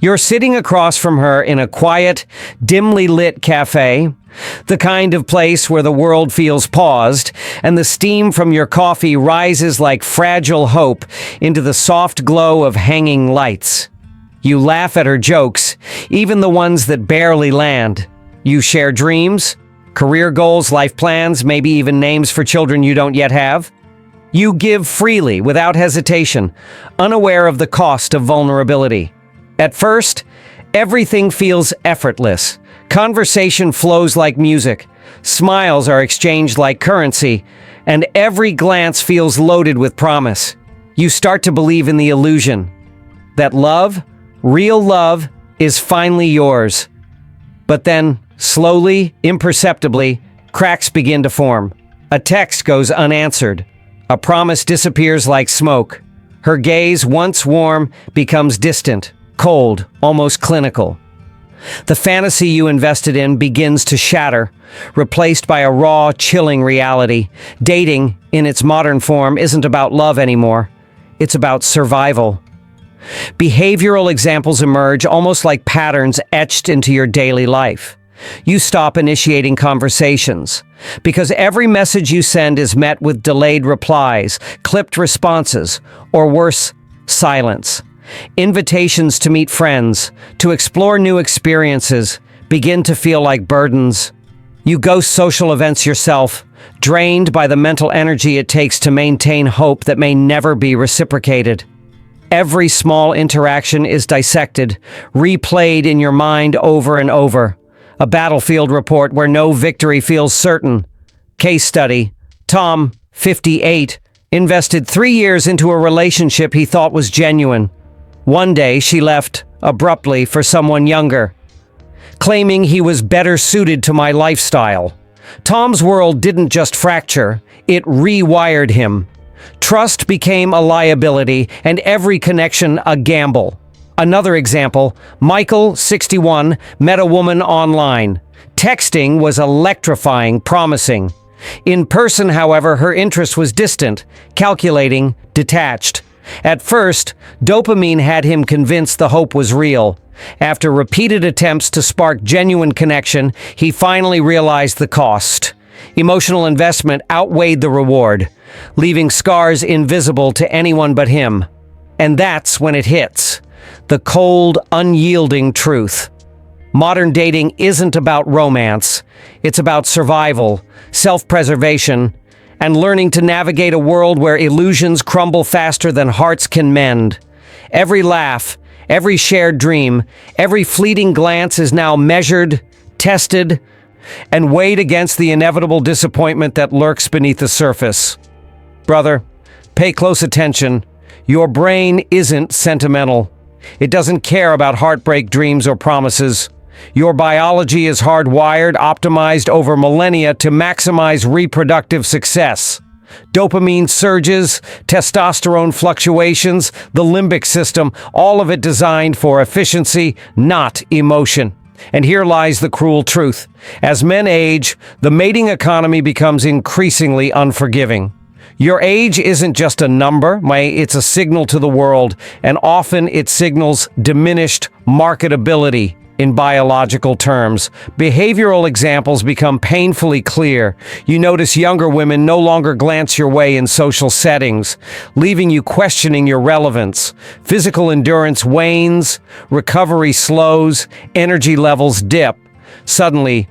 You're sitting across from her in a quiet, dimly lit cafe, the kind of place where the world feels paused, and the steam from your coffee rises like fragile hope into the soft glow of hanging lights. You laugh at her jokes, even the ones that barely land. You share dreams, career goals, life plans, maybe even names for children you don't yet have. You give freely, without hesitation, unaware of the cost of vulnerability. At first, everything feels effortless. Conversation flows like music, smiles are exchanged like currency, and every glance feels loaded with promise. You start to believe in the illusion that love, real love, is finally yours. But then, slowly, imperceptibly, cracks begin to form. A text goes unanswered. A promise disappears like smoke. Her gaze, once warm, becomes distant, cold, almost clinical. The fantasy you invested in begins to shatter, replaced by a raw, chilling reality. Dating, in its modern form, isn't about love anymore. It's about survival. Behavioral examples emerge almost like patterns etched into your daily life. You stop initiating conversations because every message you send is met with delayed replies, clipped responses, or worse, silence. Invitations to meet friends, to explore new experiences, begin to feel like burdens. You ghost social events yourself, drained by the mental energy it takes to maintain hope that may never be reciprocated. Every small interaction is dissected, replayed in your mind over and over. A battlefield report where no victory feels certain. Case study: Tom, 58, invested 3 years into a relationship he thought was genuine. One day, she left abruptly for someone younger, claiming he was better suited to my lifestyle. Tom's world didn't just fracture, it rewired him. Trust became a liability, and every connection a gamble. Another example, Michael, 61, met a woman online. Texting was electrifying, promising. In person, however, her interest was distant, calculating, detached. At first, dopamine had him convinced the hope was real. After repeated attempts to spark genuine connection, he finally realized the cost. Emotional investment outweighed the reward, leaving scars invisible to anyone but him. And that's when it hits. The cold, unyielding truth. Modern dating isn't about romance. It's about survival, self-preservation, and learning to navigate a world where illusions crumble faster than hearts can mend. Every laugh, every shared dream, every fleeting glance is now measured, tested, and weighed against the inevitable disappointment that lurks beneath the surface. Brother, pay close attention. Your brain isn't sentimental. It doesn't care about heartbreak, dreams, or promises. Your biology is hardwired, optimized over millennia to maximize reproductive success. Dopamine surges, testosterone fluctuations, the limbic system, all of it designed for efficiency, not emotion. And here lies the cruel truth. As men age, the mating economy becomes increasingly unforgiving. Your age isn't just a number, it's a signal to the world, and often it signals diminished marketability in biological terms. Behavioral examples become painfully clear. You notice younger women no longer glance your way in social settings, leaving you questioning your relevance. Physical endurance wanes, recovery slows, energy levels dip. Suddenly,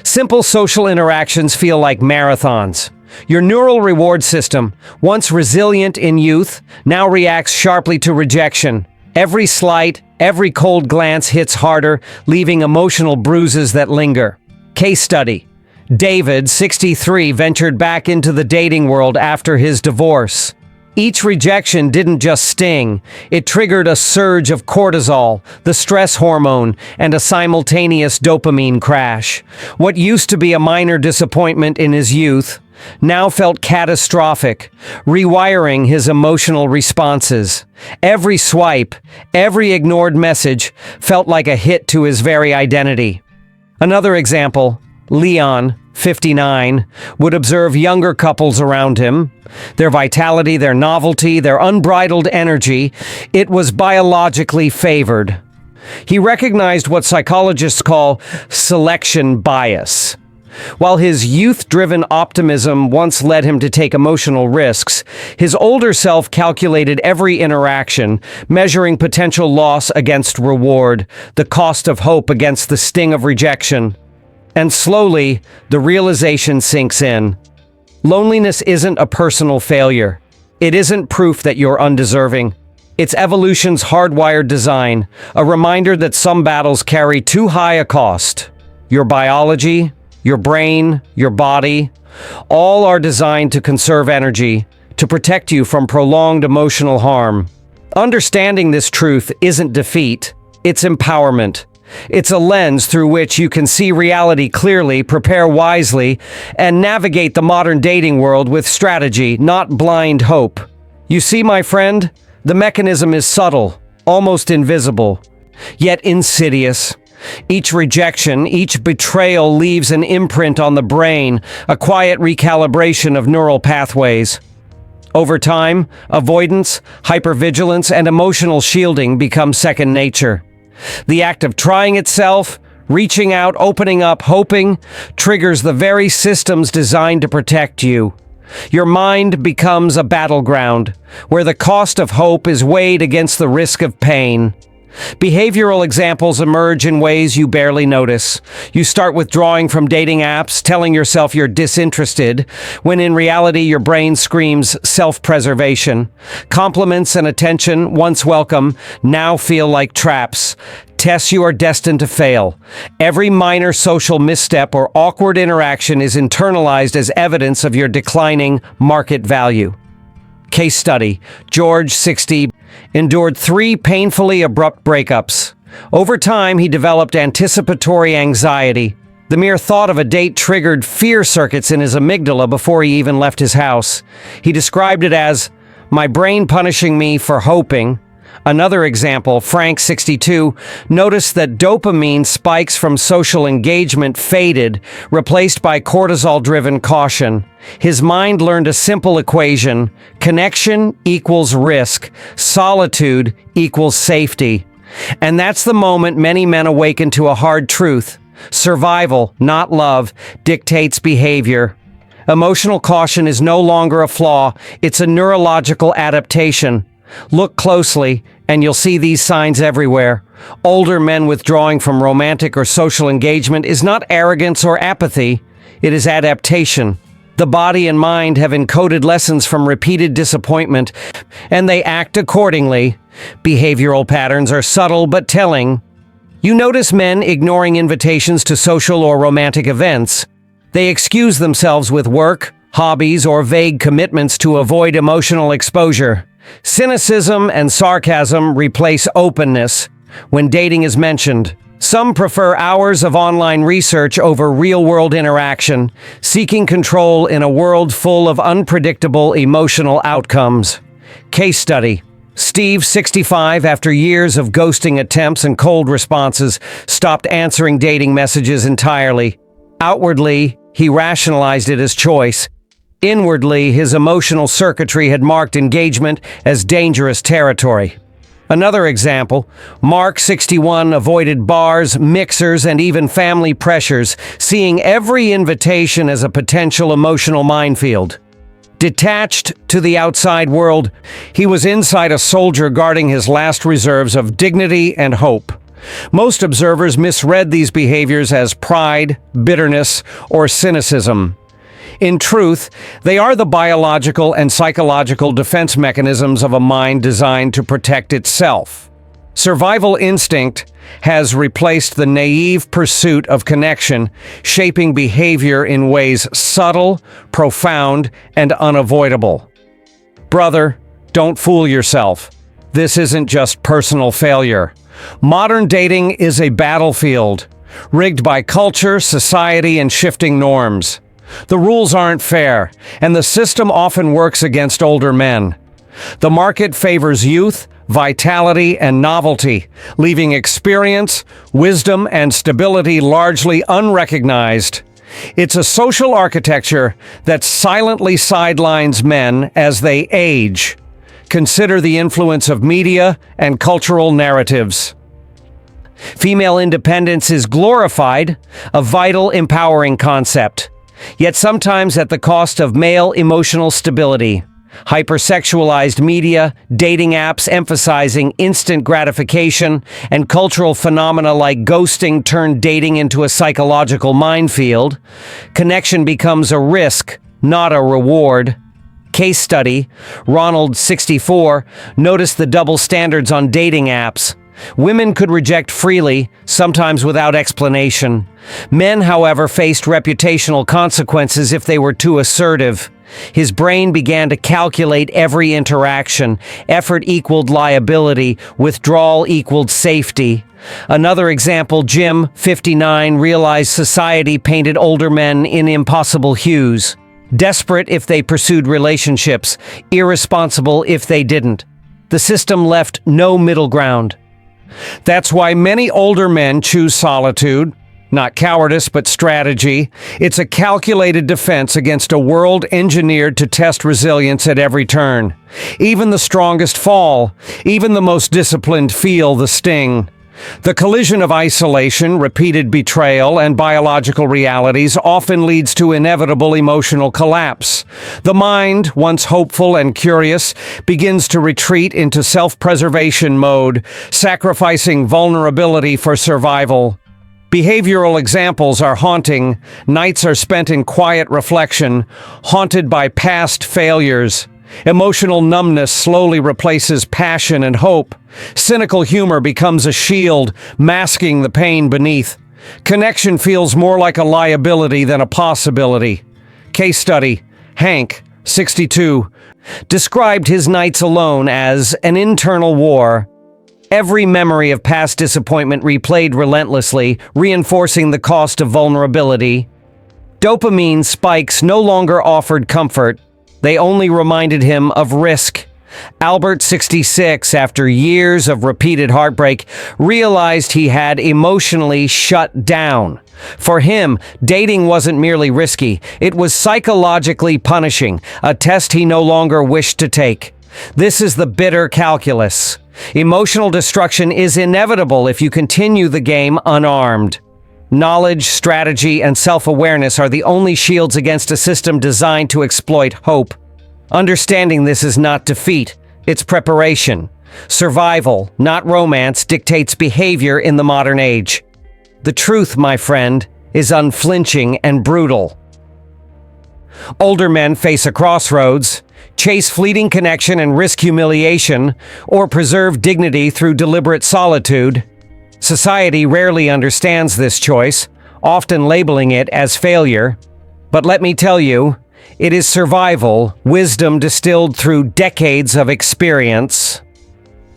simple social interactions feel like marathons. Your neural reward system, once resilient in youth, now reacts sharply to rejection. Every slight, every cold glance hits harder, leaving emotional bruises that linger. Case study: David, 63, ventured back into the dating world after his divorce. Each rejection didn't just sting, it triggered a surge of cortisol, the stress hormone, and a simultaneous dopamine crash. What used to be a minor disappointment in his youth now felt catastrophic, rewiring his emotional responses. Every swipe, every ignored message felt like a hit to his very identity. Another example, Leon, 59, would observe younger couples around him. Their vitality, their novelty, their unbridled energy, it was biologically favored. He recognized what psychologists call selection bias. While his youth-driven optimism once led him to take emotional risks, his older self calculated every interaction, measuring potential loss against reward, the cost of hope against the sting of rejection. And slowly, the realization sinks in. Loneliness isn't a personal failure. It isn't proof that you're undeserving. It's evolution's hardwired design, a reminder that some battles carry too high a cost. Your biology, your brain, your body, all are designed to conserve energy, to protect you from prolonged emotional harm. Understanding this truth isn't defeat, it's empowerment. It's a lens through which you can see reality clearly, prepare wisely, and navigate the modern dating world with strategy, not blind hope. You see, my friend, the mechanism is subtle, almost invisible, yet insidious. Each rejection, each betrayal leaves an imprint on the brain, a quiet recalibration of neural pathways. Over time, avoidance, hypervigilance, and emotional shielding become second nature. The act of trying itself, reaching out, opening up, hoping, triggers the very systems designed to protect you. Your mind becomes a battleground, where the cost of hope is weighed against the risk of pain. Behavioral examples emerge in ways you barely notice. You start withdrawing from dating apps, telling yourself you're disinterested, when in reality your brain screams self-preservation. Compliments and attention, once welcome, now feel like traps. Tests you are destined to fail. Every minor social misstep or awkward interaction is internalized as evidence of your declining market value. Case study: George, 60, endured 3 painfully abrupt breakups. Over time, he developed anticipatory anxiety. The mere thought of a date triggered fear circuits in his amygdala before he even left his house. He described it as, "my brain punishing me for hoping." Another example, Frank, 62, noticed that dopamine spikes from social engagement faded, replaced by cortisol-driven caution. His mind learned a simple equation: connection equals risk, solitude equals safety. And that's the moment many men awaken to a hard truth. Survival, not love, dictates behavior. Emotional caution is no longer a flaw, it's a neurological adaptation. Look closely, and you'll see these signs everywhere. Older men withdrawing from romantic or social engagement is not arrogance or apathy, it is adaptation. The body and mind have encoded lessons from repeated disappointment, and they act accordingly. Behavioral patterns are subtle but telling. You notice men ignoring invitations to social or romantic events. They excuse themselves with work, hobbies, or vague commitments to avoid emotional exposure. Cynicism and sarcasm replace openness when dating is mentioned. Some prefer hours of online research over real-world interaction, seeking control in a world full of unpredictable emotional outcomes. Case study: Steve, 65, after years of ghosting attempts and cold responses, stopped answering dating messages entirely. Outwardly, he rationalized it as choice. Inwardly, his emotional circuitry had marked engagement as dangerous territory. Another example, Mark, 61, avoided bars, mixers, and even family pressures, seeing every invitation as a potential emotional minefield. Detached to the outside world, he was inside a soldier guarding his last reserves of dignity and hope. Most observers misread these behaviors as pride, bitterness, or cynicism. In truth, they are the biological and psychological defense mechanisms of a mind designed to protect itself. Survival instinct has replaced the naive pursuit of connection, shaping behavior in ways subtle, profound, and unavoidable. Brother, don't fool yourself. This isn't just personal failure. Modern dating is a battlefield, rigged by culture, society, and shifting norms. The rules aren't fair, and the system often works against older men. The market favors youth, vitality, and novelty, leaving experience, wisdom, and stability largely unrecognized. It's a social architecture that silently sidelines men as they age. Consider the influence of media and cultural narratives. Female independence is glorified, a vital, empowering concept, yet sometimes at the cost of male emotional stability. Hypersexualized media, dating apps emphasizing instant gratification, and cultural phenomena like ghosting turn dating into a psychological minefield. Connection becomes a risk, not a reward. Case study, Ronald, 64, noticed the double standards on dating apps. Women could reject freely, sometimes without explanation. Men, however, faced reputational consequences if they were too assertive. His brain began to calculate every interaction. Effort equaled liability, withdrawal equaled safety. Another example, Jim, 59, realized society painted older men in impossible hues. Desperate if they pursued relationships, irresponsible if they didn't. The system left no middle ground. That's why many older men choose solitude. Not cowardice, but strategy. It's a calculated defense against a world engineered to test resilience at every turn. Even the strongest fall. Even the most disciplined feel the sting. The collision of isolation, repeated betrayal, and biological realities often leads to inevitable emotional collapse. The mind, once hopeful and curious, begins to retreat into self-preservation mode, sacrificing vulnerability for survival. Behavioral examples are haunting. Nights are spent in quiet reflection, haunted by past failures. Emotional numbness slowly replaces passion and hope. Cynical humor becomes a shield, masking the pain beneath. Connection feels more like a liability than a possibility. Case study, Hank, 62, described his nights alone as an internal war. Every memory of past disappointment replayed relentlessly, reinforcing the cost of vulnerability. Dopamine spikes no longer offered comfort. They only reminded him of risk. Albert, 66, after years of repeated heartbreak, realized he had emotionally shut down. For him, dating wasn't merely risky, it was psychologically punishing, a test he no longer wished to take. This is the bitter calculus. Emotional destruction is inevitable if you continue the game unarmed. Knowledge, strategy, and self-awareness are the only shields against a system designed to exploit hope. Understanding this is not defeat, it's preparation. Survival, not romance, dictates behavior in the modern age. The truth, my friend, is unflinching and brutal. Older men face a crossroads: chase fleeting connection and risk humiliation, or preserve dignity through deliberate solitude. Society rarely understands this choice, often labeling it as failure. But let me tell you, it is survival, wisdom distilled through decades of experience.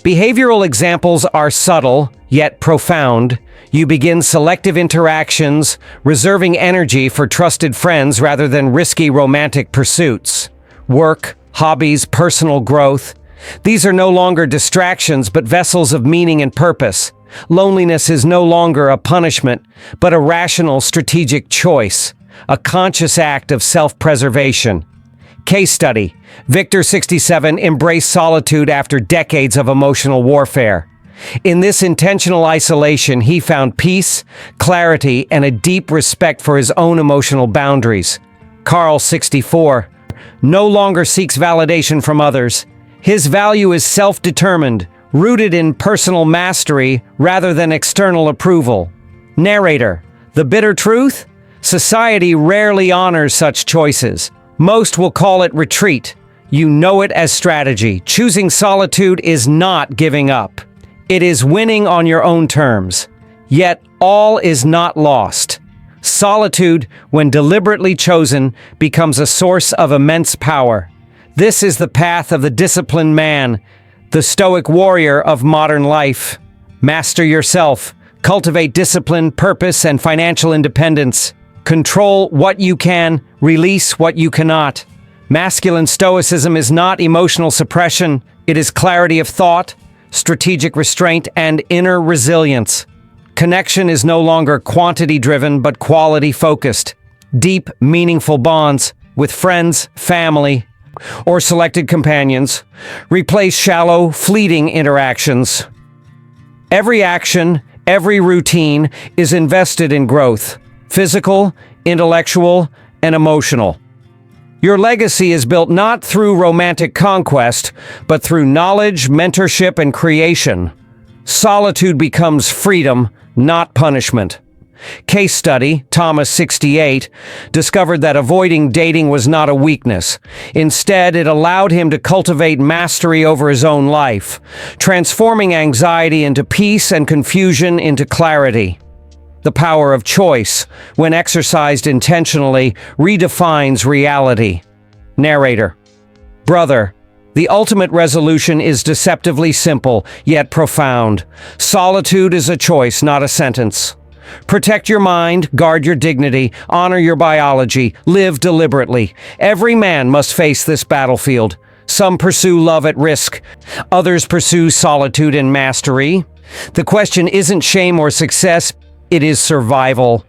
Behavioral examples are subtle, yet profound. You begin selective interactions, reserving energy for trusted friends rather than risky romantic pursuits. Work, hobbies, personal growth. These are no longer distractions, but vessels of meaning and purpose. Loneliness is no longer a punishment, but a rational, strategic choice, a conscious act of self-preservation. Case study, Victor, 67, embraced solitude after decades of emotional warfare. In this intentional isolation, he found peace, clarity, and a deep respect for his own emotional boundaries. Carl, 64, no longer seeks validation from others. His value is self-determined, rooted in personal mastery rather than external approval. Narrator, the bitter truth? Society rarely honors such choices. Most will call it retreat. You know it as strategy. Choosing solitude is not giving up. It is winning on your own terms. Yet all is not lost. Solitude, when deliberately chosen, becomes a source of immense power. This is the path of the disciplined man, the stoic warrior of modern life. Master yourself. Cultivate discipline, purpose, and financial independence. Control what you can, release what you cannot. Masculine stoicism is not emotional suppression, it is clarity of thought, strategic restraint, and inner resilience. Connection is no longer quantity-driven but quality-focused. Deep, meaningful bonds with friends, family, or selected companions replace shallow, fleeting interactions. Every action, Every routine is invested in growth, physical, intellectual, and emotional. Your legacy is built not through romantic conquest, but through knowledge, mentorship, and creation. Solitude becomes freedom, not punishment. Case study, Thomas, 68, discovered that avoiding dating was not a weakness. Instead, it allowed him to cultivate mastery over his own life, transforming anxiety into peace and confusion into clarity. The power of choice, when exercised intentionally, redefines reality. Narrator. Brother, the ultimate resolution is deceptively simple, yet profound. Solitude is a choice, not a sentence. Protect your mind, guard your dignity, honor your biology, live deliberately. Every man must face this battlefield. Some pursue love at risk. Others pursue solitude and mastery. The question isn't shame or success, it is survival.